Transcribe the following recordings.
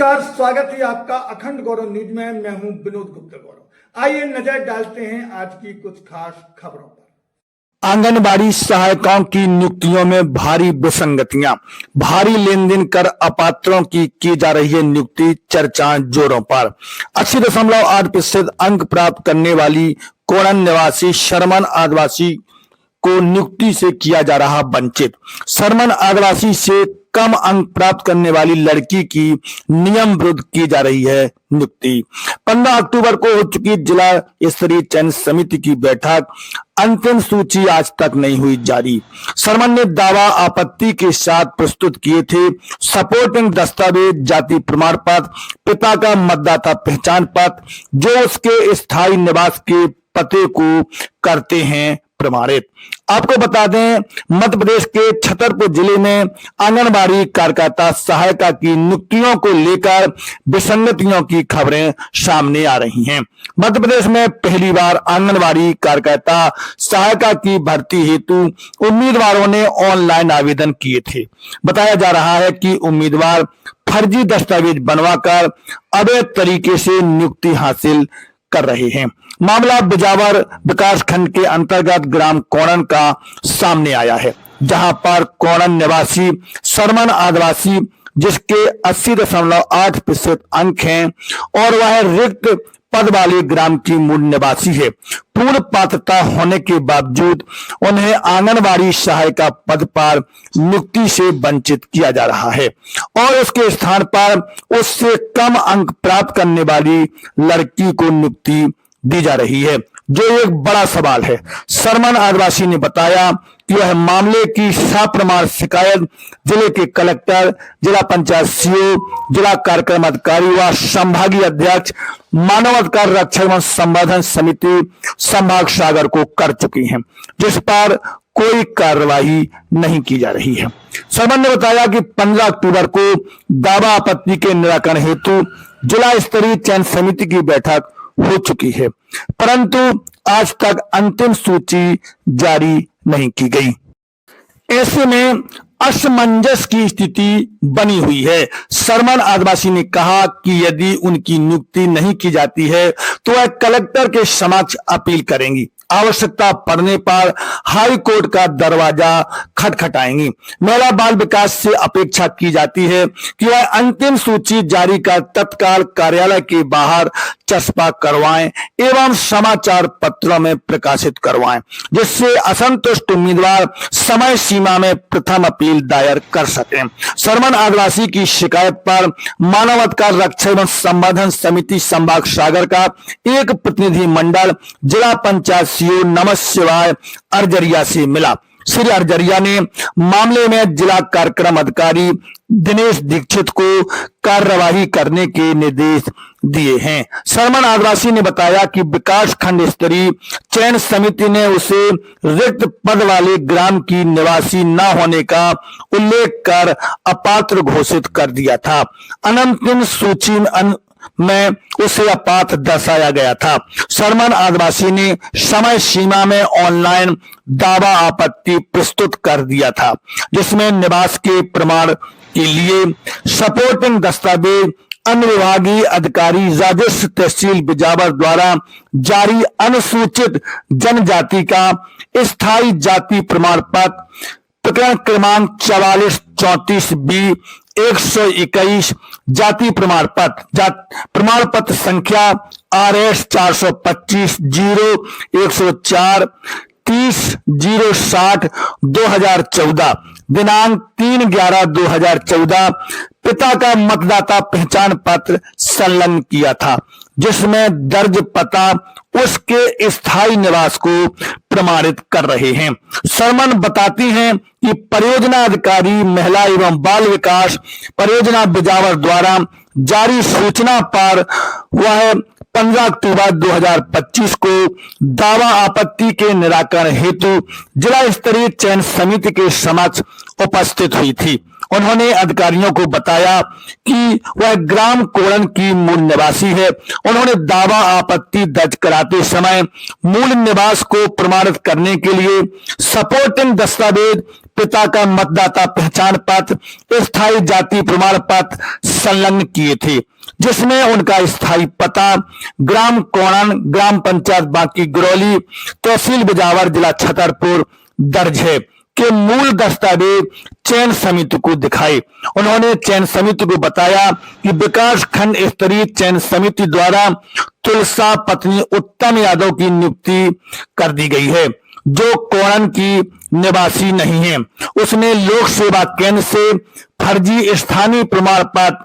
नमस्कार, स्वागत है आपका अखंड गौरव न्यूज में। मैं हूं विनोद गुप्ता गौरव। आइए नजर डालते हैं आज की कुछ खास खबरों पर। आंगनबाड़ी सहायिकाओं की नियुक्तियों में भारी विसंगतियां, भारी लेन देन कर अपात्रों की जा रही है नियुक्ति, चर्चाएं जोरों पर। 80.8% अंक प्राप्त करने वाली कोणन निवासी शर्मन आदिवासी को नियुक्ति से किया जा रहा वंचित। शर्मन आदिवासी से कम अंक प्राप्त करने वाली लड़की की नियम विरुद्ध की जा रही है नियुक्ति। 15 अक्टूबर को हो चुकी जिला स्तरीय चयन समिति की बैठक, अंतिम सूची आज तक नहीं हुई जारी। शर्मन ने दावा आपत्ति के साथ प्रस्तुत किए थे सपोर्टिंग दस्तावेज, जाति प्रमाण पत्र, पिता का मतदाता पहचान पत्र, जो उसके स्थायी निवास के पते को करते हैं प्रमाणित। आपको बता दें, मध्य प्रदेश के छतरपुर जिले में आंगनबाड़ी कार्यकर्ता सहायिका की नियुक्तियों को लेकर विसंगतियों की खबरें सामने आ रही हैं। मध्य प्रदेश में पहली बार आंगनबाड़ी कार्यकर्ता सहायिका की भर्ती हेतु उम्मीदवारों ने ऑनलाइन आवेदन किए थे। बताया जा रहा है कि उम्मीदवार फर्जी दस्तावेज बनवाकर अवैध तरीके से नियुक्ति हासिल कर रहे हैं। मामला बिजावर विकास खंड के अंतर्गत ग्राम कोणन का सामने आया है, जहां पर कोणन निवासी शर्मन आदिवासी, जिसके 80.8% अंक हैं और वह रिक्त पद वाले ग्राम की मूल निवासी है, पूर्ण पात्रता होने के बावजूद उन्हें आंगनबाड़ी सहायिका पद पर नियुक्ति से वंचित किया जा रहा है और उसके स्थान पर उससे कम अंक प्राप्त करने वाली लड़की को नियुक्ति दी जा रही है, जो एक बड़ा सवाल है। शर्मन आदिवासी ने बताया कि वह मामले की सप्रमाण शिकायत जिले के कलेक्टर, जिला पंचायत सीओ, जिला कार्यक्रम अधिकारी व संभागीय अध्यक्ष मानव अधिकार रक्षक एवं संवर्धन समिति संभाग सागर को कर चुकी हैं, जिस पर कोई कार्यवाही नहीं की जा रही है। शर्मन ने बताया कि 15 अक्टूबर को दावा आपत्ति के निराकरण हेतु जिला स्तरीय चयन समिति की बैठक हो चुकी है, परंतु आज तक अंतिम सूची जारी नहीं की गई। ऐसे में असमंजस की स्थिति बनी हुई है। शर्मन आदिवासी ने कहा कि यदि उनकी नियुक्ति नहीं की जाती है तो वह कलेक्टर के समक्ष अपील करेंगी, आवश्यकता पड़ने पर हाई कोर्ट का दरवाजा खटखटाएंगी। महिला बाल विकास से अपेक्षा की जाती है कि वह अंतिम सूची जारी कर तत्काल कार्यालय के बाहर चस्पा करवाएं एवं समाचार पत्रों में प्रकाशित करवाएं, जिससे असंतुष्ट उम्मीदवार समय सीमा में प्रथम अपील दायर कर सकें। शर्मन आदिवासी की शिकायत पर मानव अधिकार रक्षक एवं संवर्धन समिति संभाग सागर का एक प्रतिनिधि मंडल जिला पंचायत सीओ नमः शिवाय अर्जरिया से मिला। श्री अर्जरिया ने मामले में जिला कार्यक्रम अधिकारी दिनेश दीक्षित को कार्यवाही करने के निर्देश दिए हैं। शर्मन आदिवासी ने बताया कि विकास खंड स्तरीय चयन समिति ने उसे रिक्त पद वाले ग्राम की निवासी न होने का उल्लेख कर अपात्र घोषित कर दिया था। अंतिम सूची में उसे अपात्र दर्शाया गया था। शर्मन आदिवासी ने समय सीमा में ऑनलाइन दावा आपत्ति प्रस्तुत कर दिया था, जिसमें निवास के प्रमाण के लिए सपोर्टिंग दस्तावेज अनुविभागीय अधिकारी राजस्व तहसील बिजावर द्वारा जारी अनुसूचित जनजाति का स्थायी जाति प्रमाण पत्र, प्रकरण क्रमांक 4434B 121, जाति प्रमाण पत्र, प्रमाण पत्र संख्या RS 425 0104 30/060 2014, दिनांक 3/11/2014, पिता का मतदाता पहचान पत्र संलग्न किया था, जिसमें दर्ज पता उसके स्थायी निवास को प्रमाणित कर रहे हैं। शर्मन बताती हैं कि परियोजना अधिकारी महिला एवं बाल विकास परियोजना बिजावर द्वारा जारी सूचना पर वह 15 अक्टूबर 2025 को दावा आपत्ति के निराकरण हेतु जिला स्तरीय चयन समिति के समक्ष उपस्थित हुई थी उन्होंने अधिकारियों को बताया कि वह ग्राम कोड़न की मूल निवासी है। उन्होंने दावा आपत्ति दर्ज कराते समय मूल निवास को प्रमाणित करने के लिए सपोर्टिंग दस्तावेज, पिता का मतदाता पहचान पत्र, स्थायी जाति प्रमाण पत्र संलग्न किए थे, जिसमें उनका स्थायी पता ग्राम कोड़न, ग्राम पंचायत बांकी गिरौली, तहसील बिजावर, जिला छतरपुर दर्ज है के मूल दस्तावेज चयन समिति को दिखाए। उन्होंने चयन समिति को बताया कि विकास खंड स्तरीय चयन समिति द्वारा तुलसा पत्नी उत्तम यादव की नियुक्ति कर दी गई है, जो कोड़न की निवासी नहीं है। उसने लोक सेवा केंद्र से फर्जी स्थानीय प्रमाण पत्र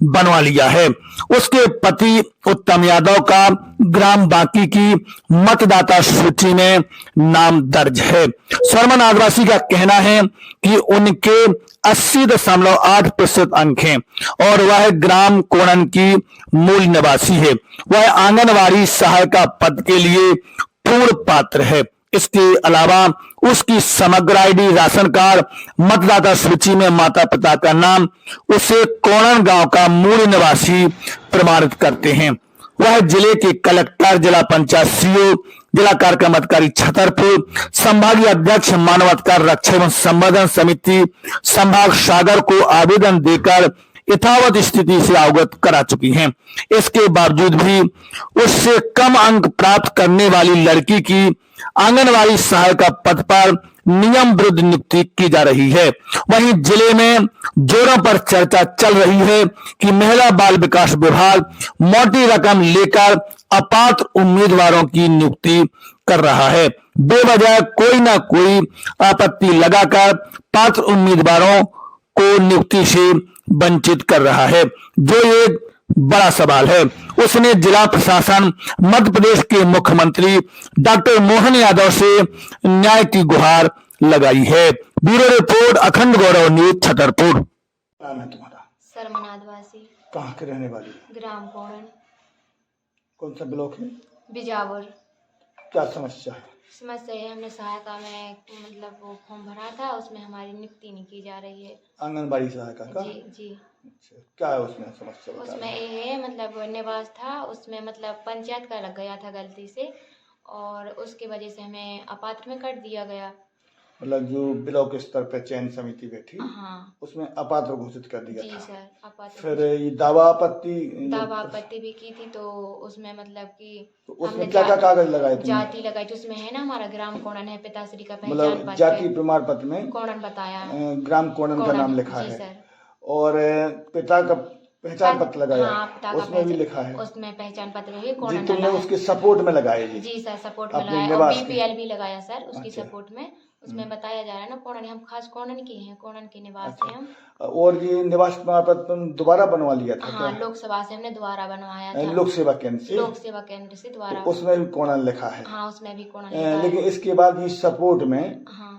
बनवा लिया है। उसके पति उत्तम यादव का ग्राम बांकी की मतदाता सूची में नाम दर्ज है। सरमन आदिवासी का कहना है कि उनके 80.8% अंक हैं और वह ग्राम कोड़न की मूल निवासी है। वह आंगनवाड़ी सहायिका पद के लिए पूर्ण पात्र है। इसके अलावा उसकी समग्र आईडी, राशन कार्ड, मतदाता सूची में माता पिता का नाम उसे कोड़न गांव का मूल निवासी प्रमाणित करते हैं। वह जिले के कलेक्टर, जिला पंचायत सीओ, जिला कार्यक्रम अधिकारी छतरपुर, संभागीय अध्यक्ष मानवाधिकार रक्षा एवं संवर्धन समिति संभाग सागर को आवेदन देकर यथावत स्थिति से अवगत करा चुकी हैं। इसके बावजूद भी उससे कम अंक प्राप्त करने वाली लड़की की आंगनवाड़ी सहायिका पद पर नियम विरुद्ध नियुक्ति की जा रही है। वहीं जिले में जोरों पर चर्चा चल रही है कि महिला बाल विकास विभाग मोटी रकम लेकर अपात्र उम्मीदवारों की नियुक्ति कर रहा है। बेवजह कोई ना कोई आपत्ति लगाकर पात्र उम्मीदवारों को नियुक्ति से वंचित कर रहा है, जो एक बड़ा सवाल है। उसने जिला प्रशासन, मध्य प्रदेश के मुख्यमंत्री डॉक्टर मोहन यादव से न्याय की गुहार लगाई है। ब्यूरो रिपोर्ट, अखंड गौरव न्यूज, छतरपुर। नाम है तुम्हारा? सरमन आदिवासी, कहाँ के रहने वाली? ग्राम कोड़न, कौन सा ब्लॉक है? बिजावर। क्या समस्या है? समस्या है, हमने सहायता में मतलब वो फॉर्म भरा था, उसमें हमारी नियुक्ति नहीं की जा रही है। आंगनबाड़ी सहायिका का? जी जी। अच्छा, क्या है उसमें समस्या? बता उसमें ये है मतलब निवास था, उसमें मतलब पंचायत का लग गया था गलती से, और उसके वजह से हमें अपात्र में कर दिया गया। मतलब जो ब्लॉक स्तर पर चयन समिति बैठी, हाँ, उसमें अपात्र घोषित कर दिया जी था। सर, अपात्र। फिर ये दावा आपत्ति भी की थी, तो उसमें मतलब कि तो उसमें क्या क्या कागज लगाए थे? जाति लगाई थी, उसमें है ना हमारा ग्राम कोड़न है, पिताश्री का पहचान मतलब पत्र, जाति प्रमाण पत्र में कोड़न बताया, ग्राम कोड़न का नाम लिखा जी है। सर। और पिता का पहचान पत्र लगाया, हाँ, पिता का उसमें भी लिखा है। उसमें पहचान पत्र में भी जी, कोड़न तुमने डाला है। उसके सपोर्ट में लगाए जी? जी सर, सपोर्ट में अपने लगाया, और निवास के? बीपीएल भी लगाया सर उसकी अच्छा। सपोर्ट में। उसमें बताया जा रहा है ना कोड़न, हम खास कोड़न के हैं, कोड़न के निवास अच्छा। हैं हम। और ये निवास प्रमाण पत्र तुम दोबारा बनवा लिया था? हाँ, क्या? लोकसभा से हमने दोबारा बनवाया था। लोक सेवा केंद्र से? लोक सेवा केंद्र से दोबारा। तो उसमें भी कोड़न लिखा है? हाँ, उसमें भी कोड़न लिखा है। लेकिन इसके बाद ये सपोर्ट में हाँ,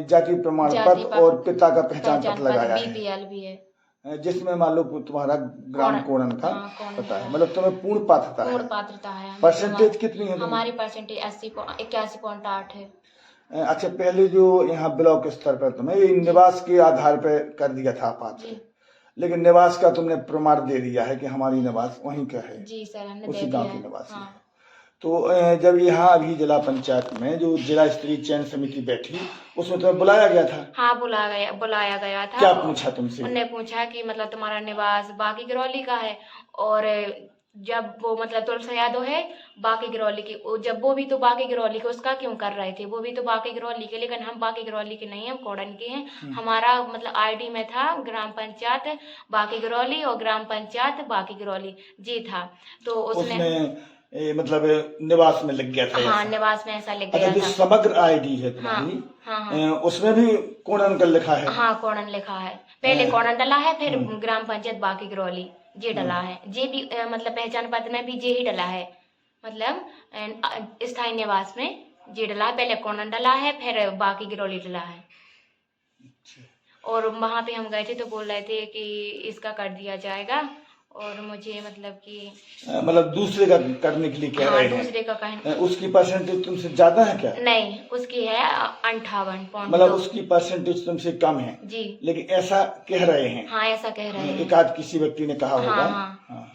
जाति प्रमाण पत्र और पिता का पहचान पत्र लगाया है, बीपीएल भी है, जिसमें मान लो तुम्हारा ग्राम कोड़न का हाँ, कोड़न पता है। का। मतलब तुम्हें पूर्ण पात्रता पूर्ण है। पात्रता है। परसेंटेज कितनी है? हमारी परसेंटेज 81.8 है। अच्छा, पहले जो यहाँ ब्लॉक स्तर पर तुम्हें ये निवास के आधार पर कर दिया था पात्र, जी लेकिन निवास का तुमने प्रमाण दे दिया है कि हमारी निवास वहीं का है? जी सर, हमने उसी दे गांव दिया की है। निवासी। हाँ। तो जब यहाँ अभी जिला पंचायत में जो जिला स्तरीय चयन समिति बैठी, उसमें तुम्हें बुलाया गया था? हाँ, बुलाया गया था। क्या पूछा तुमसे? उन्होंने पूछा कि मतलब तुम्हारा निवास बाकी गिरौली का है, और जब वो मतलब तुलसा यादव है बाकी गिरौली की, जब वो भी तो बाकी गिरौली के, उसका क्यों कर रहे थे? वो भी तो बाकी गिरौली के, लेकिन हम बाकी गिरौली के नहीं, हम कोड़न के हैं। हमारा मतलब आईडी में था ग्राम पंचायत बाकी गिरौली और ग्राम पंचायत बाकी गिरौली जी था। तो उसने मतलब निवास में लग गया था? हाँ, निवास में ऐसा लग अच्छा, गया जो था। समग्र आईडी है तुम्हारी, हाँ, उसमें भी कोड़न का लिखा है? हाँ, कोड़न लिखा है। पहले कोड़न डला है, फिर ग्राम पंचायत बाकी गिरौली जे डला है। जे भी मतलब पहचान पत्र में भी जे ही डला है, मतलब स्थायी निवास में जे डला है। पहले कोड़न डला है, फिर बाकी गिरौली डला है। और वहां पे हम गए थे तो बोल रहे थे कि इसका कर दिया जाएगा, और मुझे मतलब कि मतलब दूसरे का करने के लिए कह हाँ रहे हैं। दूसरे का कहना उसकी परसेंटेज तुमसे ज्यादा है क्या? नहीं, उसकी है 58 पॉइंट मतलब उसकी परसेंटेज तुमसे कम है, जी लेकिन ऐसा कह रहे हैं। हाँ ऐसा कह रहे हैं। एक आध किसी व्यक्ति ने कहा होगा। हाँ। हाँ।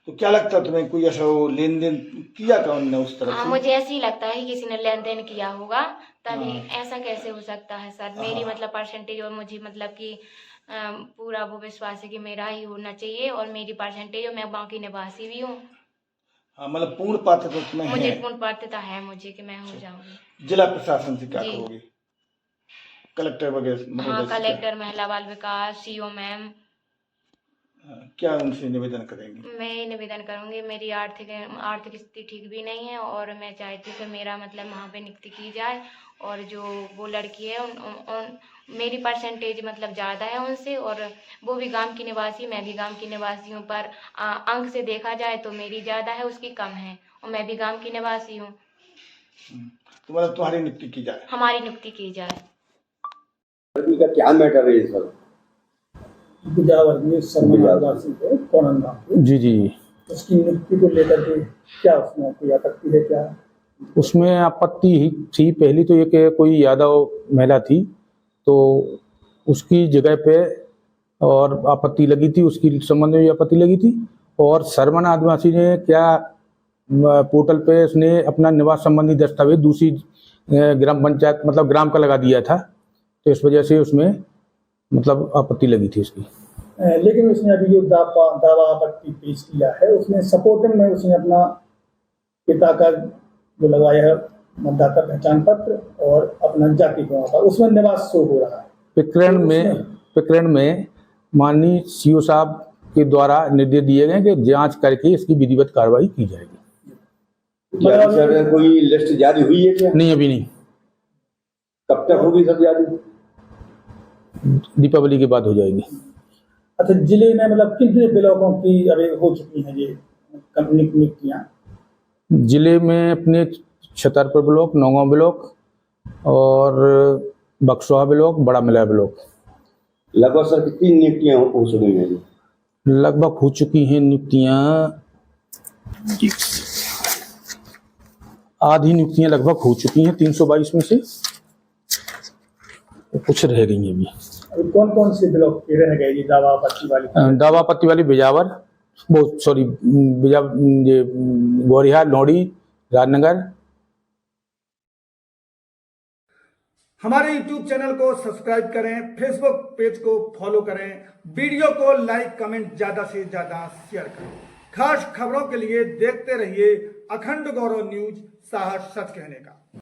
तो क्या लगता है तुम्हें, कोई ऐसा वो लेन देन किया था उनने उस तरफ हाँ से? मुझे ऐसे ही लगता है कि किसी ने लेन देन किया होगा, तभी हाँ। ऐसा कैसे हो सकता है सर। मेरी मतलब परसेंटेज और मुझे मतलब कि पूरा वो विश्वास है कि मेरा ही होना चाहिए और मेरी परसेंटेज और मैं बाकी निवासी भी हूँ। हाँ, मतलब पूर्ण पात्रता तुम्हें मुझे है। पूर्ण पात्रता है मुझे कि मैं हो जाऊंगी। जिला प्रशासन से क्या जी। कहोगे? कलेक्टर वगैरह हाँ महोदय से क्या? कलेक्टर, महिला बाल विकास, सीओ मैम, क्या उनसे निवेदन करेंगे? मैं ये निवेदन करूंगी, मेरी आर्थिक स्थिति ठीक भी नहीं है और मैं चाहती हूँ कि मेरा मतलब वहाँ पे नियुक्ति की जाए और जो वो लड़की है मेरी परसेंटेज मतलब ज़्यादा है उनसे और वो भी गांव की निवासी, मैं भी गांव की निवासी हूँ, पर अंक से देखा जाए तो मेरी ज़्यादा है उसकी कम है और मैं भी गांव की निवासी हूँ। तो मतलब तुम्हारी नियुक्ति की जाए? हमारी नियुक्ति की जाए। लड़की का क्या मैटर है इस वक्त? बिजावर में आदिवासी को कोणंदा जी जी उसकी नियुक्ति को लेकर के क्या उसमें कोई आपत्ति है क्या? उसमें आपत्ति ही थी। पहली तो ये कि कोई यादव महिला थी तो उसकी जगह पे और आपत्ति लगी थी, उसकी संबंध में भी आपत्ति लगी थी। और सरमन आदिवासी ने क्या पोर्टल पे उसने अपना निवास संबंधी दस्तावेज दूसरी ग्राम पंचायत मतलब ग्राम का लगा दिया था, तो इस वजह से उसमें मतलब आपत्ति लगी थी उसकी। लेकिन उसने अभी जो दावा आपत्ति पेश किया है उसने सपोर्टिंग में उसने अपना पिता का जो लगवाया है मतदाता पहचान पत्र और अपना जाति प्रमाण पत्र, उसमें निवास शो हो रहा है। प्रकरण में माननीय सीओ साहब के द्वारा निर्देश दिए गए कि जांच करके इसकी विधिवत कार्रवाई की जाएगी। क्या सर कोई लिस्ट जारी हुई है क्या? नहीं, अभी नहीं, कब तक होगी सर जारी? दीपावली के बाद हो जाएगी। अच्छा, जिले में मतलब किन किन ब्लॉकों की अभी हो चुकी हैं ये नियुक्तियाँ? जिले में अपने छतरपुर ब्लॉक, नौगांव ब्लॉक और बक्सवा ब्लॉक, बड़ा मिला ब्लॉक। लगभग सर कितनी नियुक्तियां हो चुकी हैं? लगभग हो चुकी हैं नियुक्तियां, आधी नियुक्तियां लगभग हो चुकी हैं 322 में से, कुछ रह गई हैं अभी। कौन कौन से ब्लॉक के रह गए ये दावा आपत्ति वाली? दावा आपत्ति वाली बिजावर, ये गोरिहार, नौड़ी, राजनगर। हमारे YouTube चैनल को सब्सक्राइब करें, फेसबुक पेज को फॉलो करें, वीडियो को लाइक कमेंट ज्यादा से ज्यादा शेयर करें। खास खबरों के लिए देखते रहिए अखंड गौरव न्यूज, साहस सच कहने का।